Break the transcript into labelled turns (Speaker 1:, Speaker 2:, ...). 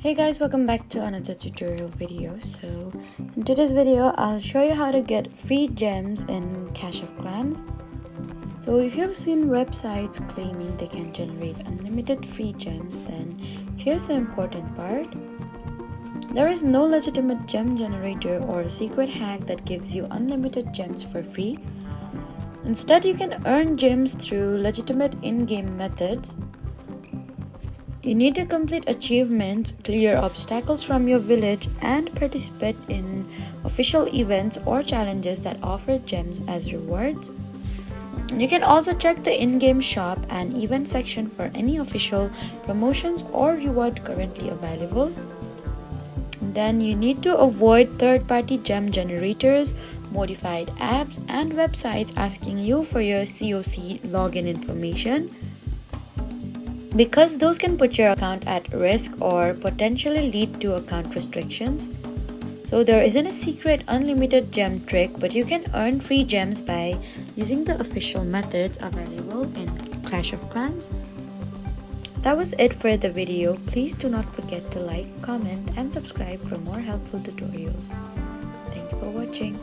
Speaker 1: Hey guys, welcome back to another tutorial video. So in today's video I'll show you how to get free gems in Clash of Clans. So if you've seen websites claiming they can generate unlimited free gems, then here's the important part. There is no legitimate gem generator or a secret hack that gives you unlimited gems for free. Instead, you can earn gems through legitimate in-game methods. You need to complete achievements, clear obstacles from your village, and participate in official events or challenges that offer gems as rewards. You can also check the in-game shop and event section for any official promotions or reward currently available. Then you need to avoid third-party gem generators, modified apps, and websites asking you for your COC login information, because those can put your account at risk or potentially lead to account restrictions. So there isn't a secret unlimited gem trick, but you can earn free gems by using the official methods available in Clash of Clans. That was it for the video. Please do not forget to like, comment, and subscribe for more helpful tutorials. Thank you for watching.